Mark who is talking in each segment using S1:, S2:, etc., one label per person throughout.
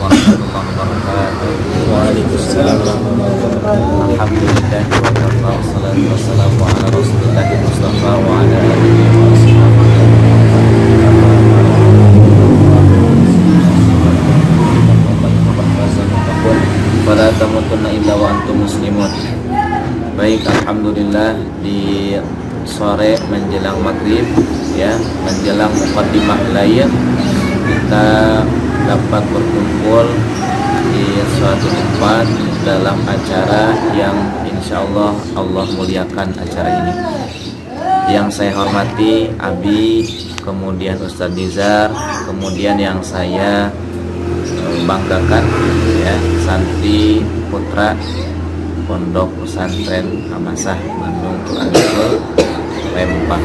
S1: warahmatullahi wabarakatuh.
S2: Waalaikumsalam warahmatullahi wabarakatuh.
S1: Alhamdulillah wassalatu wassalamu ala Rasulillahi Mustafa wa ala alihi wa sahbihi fala tamutunna illa wa antum muslimun. Baik, alhamdulillah di sore menjelang maghrib ya, menjelang muqaddimah lain kita dapat berkumpul di suatu tempat dalam acara yang insya Allah Allah muliakan acara ini. Yang saya hormati Abi, kemudian Ustadz Nizar, kemudian yang saya banggakan ya, Santi Putra Pondok Pesantren Hamasah Bandung Tuanul Lembang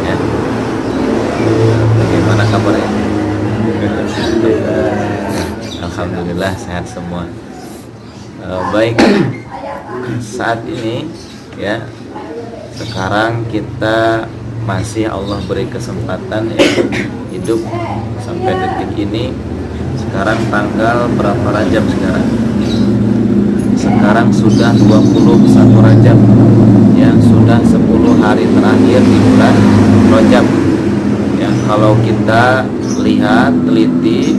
S1: ya. Bagaimana kabarnya? Alhamdulillah sehat semua. Baik, saat ini ya, sekarang kita masih Allah beri kesempatan ya, hidup sampai detik ini. Sekarang tanggal berapa Rajab sekarang? Sekarang sudah 21 Rajab ya, sudah 10 hari terakhir di bulan Rajab ya. Kalau kita lihat teliti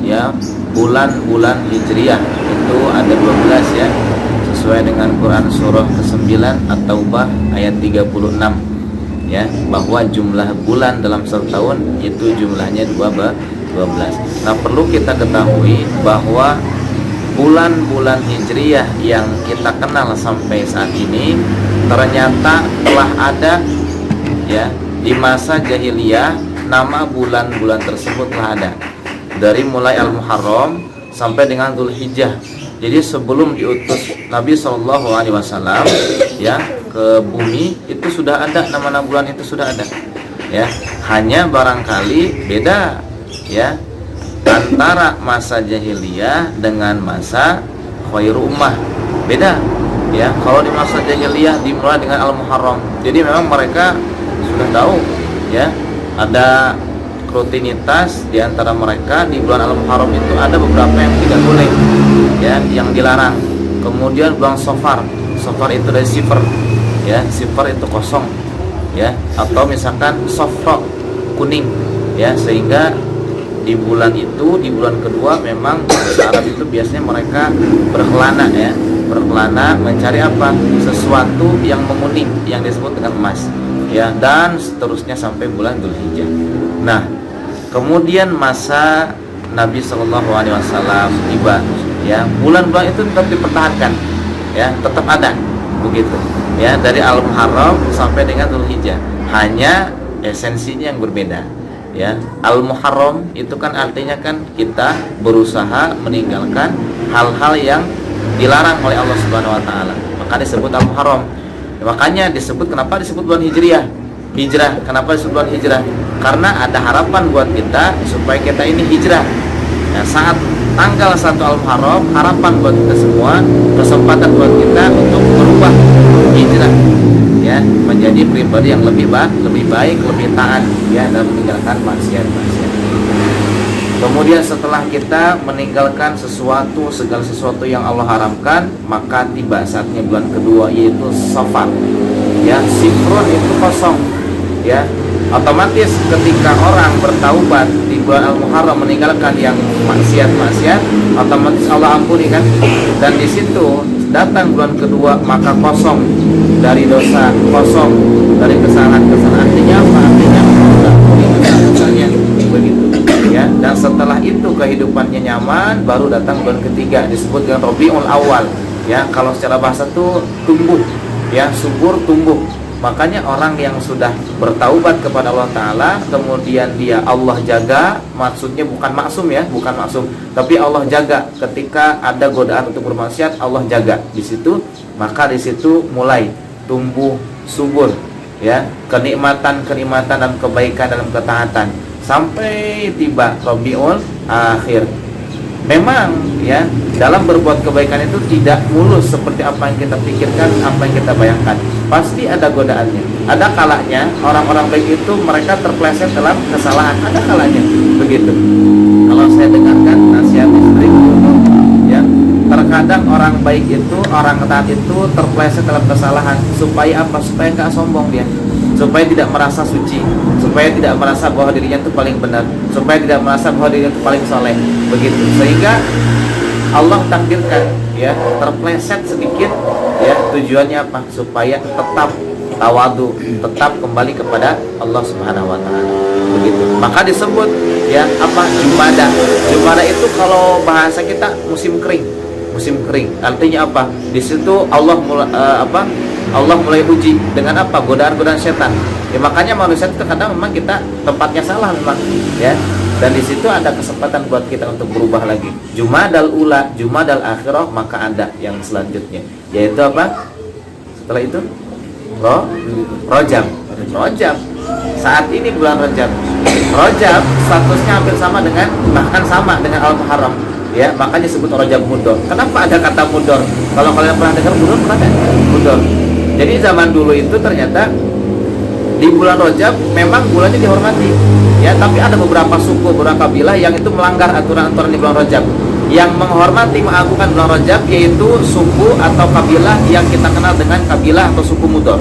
S1: ya, bulan-bulan Hijriah itu ada 12 ya, sesuai dengan Quran surah ke-9 At-Taubah ayat 36 ya, bahwa jumlah bulan dalam satu tahun itu jumlahnya 12. Nah, perlu kita ketahui bahwa bulan-bulan Hijriah yang kita kenal sampai saat ini ternyata telah ada ya di masa jahiliyah. Nama bulan-bulan tersebut telah ada dari mulai Al-Muharram sampai dengan Dzulhijjah. Jadi sebelum diutus Nabi SAW ya ke bumi itu sudah ada nama-nama bulan, itu sudah ada ya. Hanya barangkali beda ya antara masa jahiliyah dengan masa khairu ummah, beda ya. Kalau di masa jahiliyah dimulai dengan Al-Muharram, jadi memang mereka sudah tahu ya, ada rutinitas di antara mereka. Di bulan Al-Muharram itu ada beberapa yang tidak boleh ya, yang dilarang. Kemudian bulan Safar itu dari sifar ya, sifar itu kosong ya, atau misalkan safra kuning ya, sehingga di bulan itu, di bulan kedua memang bahasa Arab itu biasanya mereka berkelana ya, berkelana mencari apa, sesuatu yang menguning yang disebut dengan emas ya, dan seterusnya sampai bulan Dzulhijjah. Nah, kemudian masa Nabi SAW tiba ya, bulan-bulan itu tetap dipertahankan ya, tetap ada begitu ya, dari Al-Muharram sampai dengan Dzulhijjah, hanya esensinya yang berbeda ya. Al-Muharram itu kan artinya kan kita berusaha meninggalkan hal-hal yang dilarang oleh Allah Subhanahu wa taala, maka disebut Al-Muharram. Makanya disebut, kenapa disebut bulan Hijriah? Hijrah, kenapa disebut bulan Hijrah? Karena ada harapan buat kita supaya kita ini hijrah. Nah, saat tanggal 1 Al-Muharram, harapan buat kita semua, kesempatan buat kita untuk berubah hijrah ya, menjadi pribadi yang lebih baik, lebih taat ya, dan meninggalkan maksiat. Kemudian setelah kita meninggalkan segala sesuatu yang Allah haramkan, maka tiba saatnya bulan kedua, yaitu Safar ya. Sifrun itu kosong ya. Otomatis ketika orang bertaubat di bulan Al-Muharram meninggalkan yang maksiat, otomatis Allah ampuni kan. Dan di situ datang bulan kedua, maka kosong dari dosa, kosong dari kesalahan. Artinya apa? Artinya Allah ampuni dosanya begitu ya. Dan setelah itu kehidupannya nyaman, baru datang bulan ketiga, disebut dengan Rabiul Awal ya. Kalau secara bahasa tuh tumbuh ya, subur, tumbuh. Makanya orang yang sudah bertaubat kepada Allah Ta'ala, kemudian dia Allah jaga, maksudnya bukan maksum ya, bukan maksum, tapi Allah jaga ketika ada godaan untuk bermaksiat, Allah jaga di situ, maka di situ mulai tumbuh subur ya, kenikmatan dan kebaikan dalam ketaatan sampai tiba Rabiul Akhir. Memang ya, dalam berbuat kebaikan itu tidak mulus seperti apa yang kita pikirkan, apa yang kita bayangkan. Pasti ada godaannya. Ada kalanya orang-orang baik itu mereka terpeleset dalam kesalahan. Ada kalanya begitu. kalau saya dengarkan nasihat istri dulu, ya, terkadang orang baik itu, orang taat itu terpleset dalam kesalahan supaya apa? Supaya nggak sombong dia, supaya tidak merasa suci, supaya tidak merasa bahwa dirinya itu paling benar, supaya tidak merasa bahwa dirinya itu paling soleh, begitu. Sehingga Allah takdirkan, ya, terpleset sedikit, ya, tujuannya apa? Supaya tetap tawadu, tetap kembali kepada Allah Subhanahu wa taala. Begitu. Maka disebut, ya, apa? Jumada. Jumada itu kalau bahasa kita musim kering. Musim kering. Artinya apa? Di situ Allah Allah mulai uji dengan apa? Godaan-godaan setan. Ya, makanya manusia itu kadang memang kita tempatnya salah memang, ya. Dan di situ ada kesempatan buat kita untuk berubah lagi. Jumadal ula, Jumadal akhirah, maka ada yang selanjutnya, yaitu apa? Setelah itu Rajab. Rajab. Saat ini bulan Rajab. Rajab statusnya hampir sama dengan, bahkan sama dengan Al-Muharram. Ya, makanya disebut Rajab Mudor. Kenapa ada kata Mudor? Kalau kalian pernah dengar Mudor, pernah kan? Mudor. Jadi zaman dulu itu ternyata di bulan Rajab memang bulannya dihormati, ya, tapi ada beberapa suku, beberapa kabilah yang itu melanggar aturan-aturan di bulan Rajab. Yang menghormati, mengagungkan bulan Rajab yaitu suku atau kabilah yang kita kenal dengan kabilah atau suku Mudor,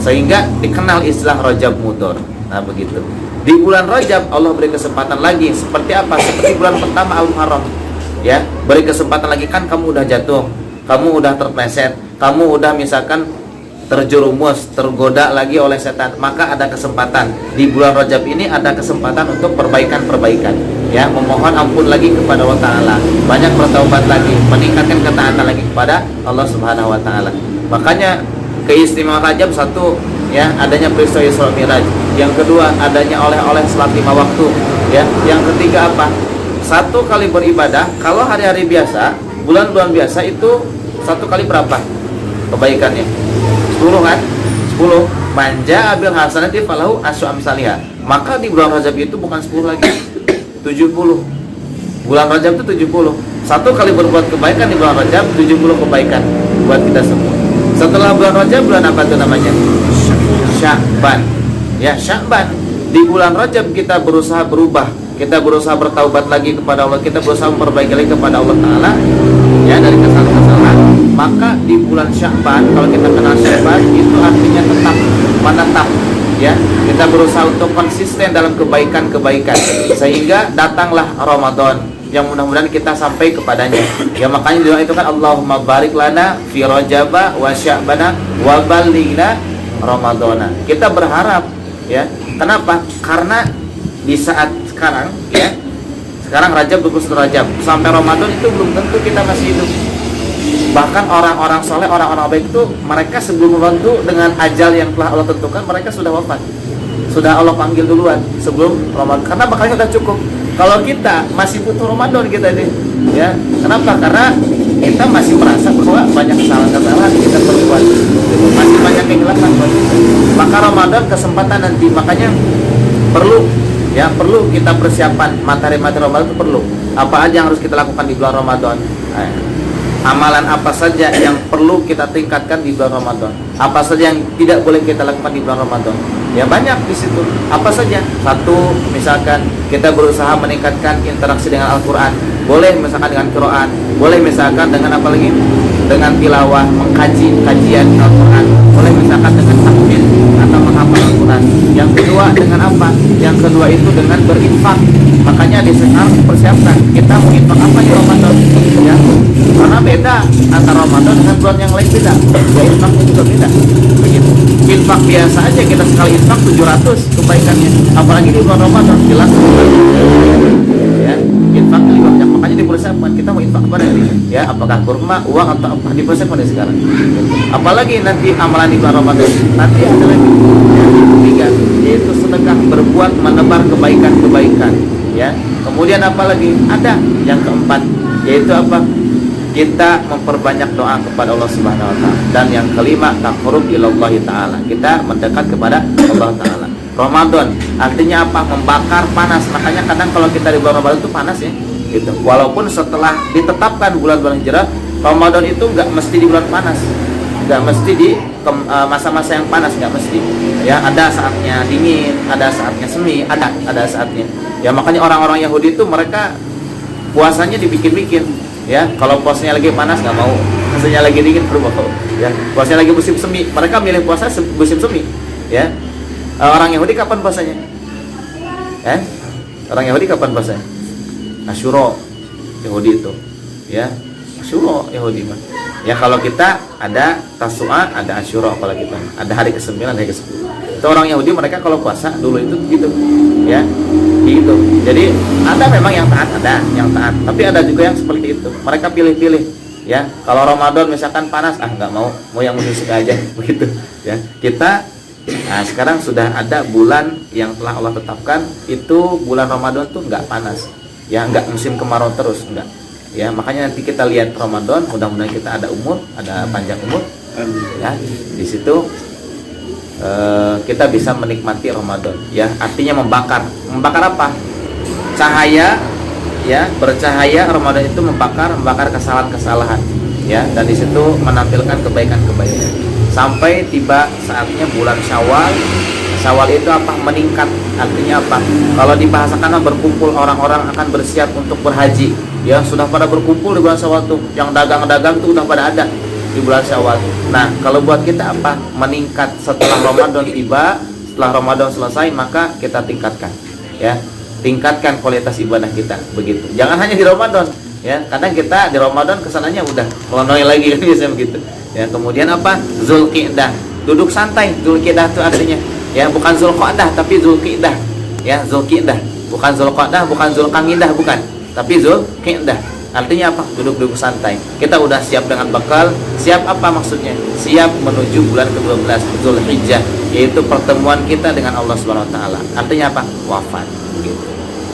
S1: sehingga dikenal istilah Rajab Mudor. Nah, begitu. Di bulan Rajab Allah beri kesempatan lagi, seperti apa? Seperti bulan pertama Al-Muharram, ya, beri kesempatan lagi. Kan kamu udah jatuh, kamu udah terpleset, kamu udah misalkan terjerumus, tergoda lagi oleh setan, maka ada kesempatan di bulan Rajab ini, ada kesempatan untuk perbaikan-perbaikan, ya, memohon ampun lagi kepada Allah Ta'ala, banyak bertaubat lagi, meningkatkan ketaatan lagi kepada Allah Subhanahu Wa Ta'ala. Makanya keistimewaan Rajab satu, ya, adanya peristiwa Isra Mi'raj. Yang kedua, adanya oleh-oleh salat 5 waktu, ya. Yang ketiga apa? Satu kali beribadah. Kalau hari-hari biasa, bulan-bulan biasa itu satu kali berapa kebaikannya? 10 kan? 10. Manja abil hasanati falahu asyu amsalihah. Maka di bulan Rajab itu bukan 10 lagi, 70. Bulan Rajab itu 70. Satu kali berbuat kebaikan di bulan Rajab, 70 kebaikan buat kita semua. Setelah bulan Rajab, bulan apa itu namanya? Sya'ban. Ya, Sya'ban. Di bulan Rajab kita berusaha berubah, kita berusaha bertaubat lagi kepada Allah, kita berusaha memperbaiki lagi kepada Allah Ta'ala, ya, dari kesalahan-kesalahan. Maka di bulan Sya'ban, kalau kita kenal Sya'ban, itu artinya tetap, menetap, ya. Kita berusaha untuk konsisten dalam kebaikan-kebaikan, sehingga datanglah Ramadan yang mudah-mudahan kita sampai kepadanya. Ya, makanya doa itu kan Allahumma barik lana fi Rajaba wa Sya'bana wa ballighna Ramadana. Kita berharap, ya. Kenapa? Karena di saat sekarang, ya, sekarang Rajab, 21 Rajab sampai Ramadan itu belum tentu kita masih hidup. Bahkan orang-orang soleh, orang-orang baik itu, mereka sebelum membantu dengan ajal yang telah Allah tentukan, mereka sudah wafat, sudah Allah panggil duluan sebelum Ramadan, karena bakalnya sudah cukup. Kalau kita masih butuh Ramadan kita ini, ya. Kenapa? Karena kita masih merasa bahwa banyak kesalahan-kesalahan kita berbuat, masih banyak kehilangan. Maka Ramadan kesempatan nanti, makanya perlu, ya, perlu kita persiapan materi-materi Ramadan itu perlu. Apa aja yang harus kita lakukan di bulan Ramadan? Amalan apa saja yang perlu kita tingkatkan di bulan Ramadan? Apa saja yang tidak boleh kita lakukan di bulan Ramadan? Ya, banyak di situ. Apa saja? Satu, misalkan kita berusaha meningkatkan interaksi dengan Al-Quran. Boleh misalkan dengan Quran. Boleh misalkan dengan apa lagi? Dengan tilawah, mengkaji kajian Al-Quran. Boleh misalkan dengan tahfidz atau menghafal Al-Quran. Yang kedua dengan apa? Yang kedua itu dengan berinfak. Makanya di sekarang persiapkan kita mau infak apa di Ramadan, ya. Karena beda antara Ramadan dengan bulan yang lain, beda. Ya, infaknya juga beda. Begitu. Infak biasa aja kita sekali infak 700 kebaikannya. Apalagi di bulan Ramadan jelas. Ya, infak lebih banyak. Makanya dipersiapkan kita mau infak kepada ini, ya, apakah kurma, uang atau apa, dipersiapkan dari sekarang. Apalagi nanti amalan di bulan Ramadan. Nanti ada lagi, ya, yang ketiga, yaitu sedekah, berbuat menebar kebaikan-kebaikan. Ya, kemudian apa lagi? Ada yang keempat, yaitu apa? Kita memperbanyak doa kepada Allah Subhanahu Wa Taala. Dan yang kelima, taqarrub ilallahi Taala. Kita mendekat kepada Allah Taala. Ramadan artinya apa? Membakar panas. Makanya kadang kalau kita di bulan Ramadan itu panas, ya, gitu. Walaupun setelah ditetapkan bulan-bulan hijrah, Ramadan itu nggak mesti di bulan panas. nggak mesti di masa-masa yang panas, nggak mesti. Ya, ada saatnya dingin, ada saatnya semi, ada saatnya. Ya, makanya orang-orang Yahudi itu mereka puasanya dibikin-bikin. Ya, kalau puasanya lagi panas nggak mau, puasanya lagi dingin perlu mau. Ya, puasanya lagi musim semi, mereka milih puasa musim semi. Ya, orang Yahudi kapan puasanya? Orang Yahudi kapan puasanya? Asyura Yahudi itu. Ya, Asyura Yahudi mah. Ya, kalau kita ada Tasu'a, ada Asyura kalau kita. Ada hari ke-9, hari ke-10. Itu orang Yahudi mereka kalau puasa dulu itu gitu. Ya. Gitu. Jadi ada memang yang taat, tapi ada juga yang seperti itu. Mereka pilih-pilih. Ya, kalau Ramadan misalkan panas, nggak mau yang musik aja begitu. Ya, kita sekarang sudah ada bulan yang telah Allah tetapkan, itu bulan Ramadan tuh nggak panas. Ya, nggak musim kemarau terus, nggak. Ya, makanya nanti kita lihat Ramadan, mudah-mudahan kita ada panjang umur. Ya, di situ kita bisa menikmati Ramadan. Ya, artinya membakar apa? Cahaya, ya, bercahaya. Ramadan itu membakar kesalahan-kesalahan. Ya, dan di situ menampilkan kebaikan-kebaikan. Sampai tiba saatnya bulan Syawal. Syawal itu apa? Meningkat. Artinya apa? Kalau dibahasakan berkumpul, orang-orang akan bersiap untuk berhaji. Ya, sudah pada berkumpul di bulan Syawal tuh. Yang dagang-dagang tuh udah pada ada di bulan Syawal. Nah, kalau buat kita apa? Meningkat setelah Ramadan tiba, setelah Ramadan selesai, maka kita tingkatkan. Ya, tingkatkan kualitas ibadah kita begitu. Jangan hanya di Ramadan. Ya, kadang kita di Ramadan kesananya udah melonoi lagi kan biasanya begitu. Ya, kemudian apa? Zulqi'dah. Duduk santai. Zulqi'dah itu artinya ya bukan Zulqa'dah tapi Zulqi'dah. Ya, Zulqi'dah. Bukan Zulqa'dah, bukan Zulqa'dah, bukan. Tapi Zulqi'dah. Artinya apa? Duduk-duduk santai. Kita udah siap dengan bekal. Siap apa maksudnya? Siap menuju bulan ke-12 Zulhijjah, yaitu pertemuan kita dengan Allah Subhanahu wa taala. Artinya apa? Wafat gitu.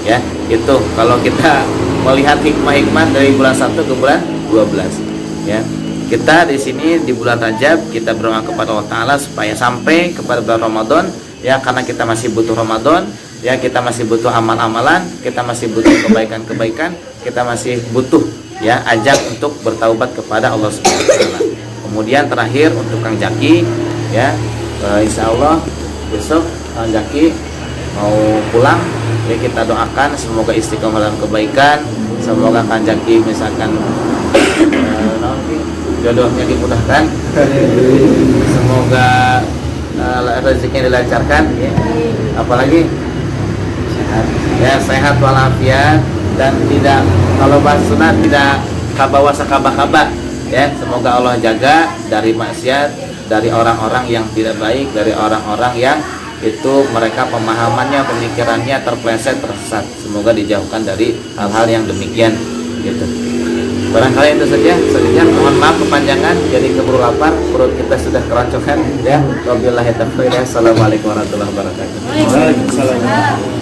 S1: Ya, itu kalau kita melihat hikmah-hikmah dari bulan 1 ke bulan 12. Ya. Kita di sini di bulan Rajab kita berdoa kepada Allah taala supaya sampai kepada bulan Ramadan, ya, karena kita masih butuh Ramadan. Ya, kita masih butuh amal-amalan, kita masih butuh kebaikan-kebaikan, kita masih butuh ya ajak untuk bertaubat kepada Allah Subhanahu wa taala. Kemudian terakhir untuk Kang Jaki, ya, insya Allah besok Kang Jaki mau pulang, ya, kita doakan semoga istiqomah dalam kebaikan, semoga Kang Jaki misalkan jodohnya dimudahkan, semoga rezekinya dilancarkan, ya. Apalagi ya sehat walafiat dan tidak, kalau bahasa sunat tidak kabawa sakaba-kaba, ya. Semoga Allah jaga dari maksiat, dari orang-orang yang tidak baik, dari orang-orang yang itu mereka pemahamannya, pemikirannya terpeleset, tersesat. Semoga dijauhkan dari hal-hal yang demikian gitu. Barangkali itu saja. Mohon maaf kepanjangan, jadi keburu lapar, perut kita sudah keroncongan, ya. Wabillahi taufiq. Assalamualaikum warahmatullahi wabarakatuh.
S2: Waalaikumsalam.